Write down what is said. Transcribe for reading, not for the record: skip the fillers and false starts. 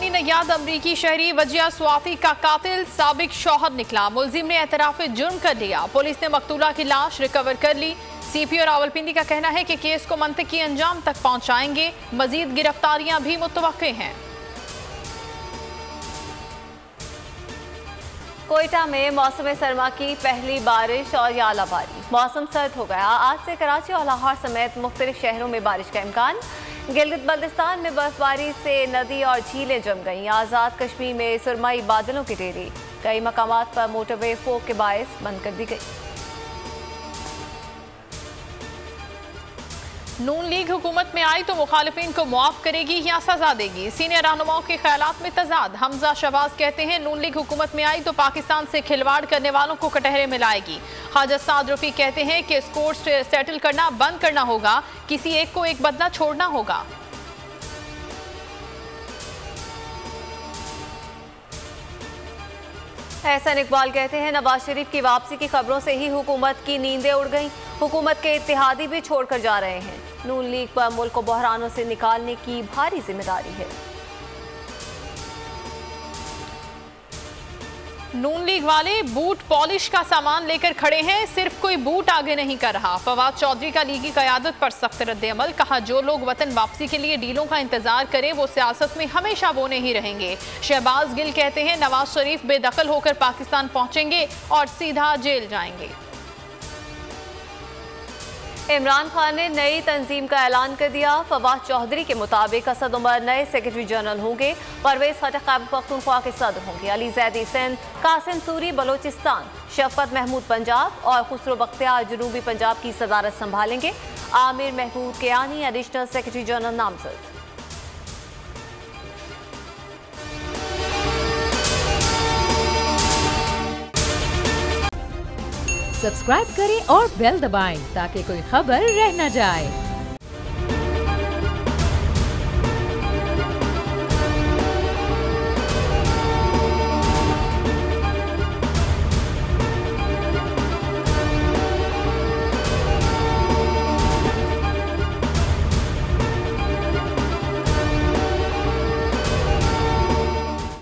पाकिस्तानी नयाद अमरीकी शहरी वजिया स्वाति का कातिल साबिक शौहर निकला। मुलजिम ने एतराफ जुर्म कर लिया। पुलिस ने मकतूला की लाश रिकवर कर ली। सीपीओ रावलपिंडी का कहना है कि केस को मंतकी अंजाम तक पहुंचाएंगे। मजीद गिरफ्तारियां भी मुतवक्के हैं। कोयटा में मौसम सरमा की पहली बारिश और आलाबारी। मौसम सर्द हो गया। आज से कराची और लाहौर समेत मुख्तलिफ शहरों में बारिश का इम्कान। गिलगित बल्तिस्तान में बर्फबारी से नदी और झीलें जम गईं। आज़ाद कश्मीर में सुरमाई बादलों की ढेरी। कई मकामात पर मोटरवे फोक के बायस बंद कर दी गई। नून लीग हुकूमत में आई तो मुखालिफिन को मुआफ करेगी या सजा देगी। सीनियर रहनुमाओं के ख्यालात में तजाद। हमजा शहबाज कहते हैं नून लीग हुकूमत में आई तो पाकिस्तान से खिलवाड़ करने वालों को कटहरे में लाएगी। हाजा साद रफी कहते हैं कि स्कोर सेटल करना बंद करना होगा। किसी एक को एक बदला छोड़ना होगा। एहसन इकबाल कहते हैं नवाज शरीफ की वापसी की खबरों से ही हुकूमत की नींदें उड़ गईं। हुकूमत के इत्तेहादी भी छोड़कर जा रहे हैं। नून लीग पर मुल्क को बहरानों से निकालने की भारी जिम्मेदारी है। नून लीग वाले बूट पॉलिश का सामान लेकर खड़े हैं। सिर्फ कोई बूट आगे नहीं कर रहा। फवाद चौधरी का लीगी क़यादत पर सख्त रद्द-ए-अमल। कहा जो लोग वतन वापसी के लिए डीलों का इंतजार करें वो सियासत में हमेशा वो नहीं रहेंगे। शहबाज गिल कहते हैं नवाज शरीफ बेदखल होकर पाकिस्तान पहुंचेंगे और सीधा जेल जाएंगे। इमरान खान ने नई तंजीम का ऐलान कर दिया। फवाद चौधरी के मुताबिक असद उमर नए सेक्रेटरी जनरल होंगे। परवेज खटक खैबर पख्तूनख्वा के सदर होंगे। अली जैदी सिंध, कासिम सूरी बलोचिस्तान, शफकत महमूद पंजाब और खुसरो बख्तियार जनूबी पंजाब की सदारत संभालेंगे। Aamir Mahmood Kiyani additional secretary general नामजद। सब्सक्राइब करें और बेल दबाएं ताकि कोई खबर रह न जाए।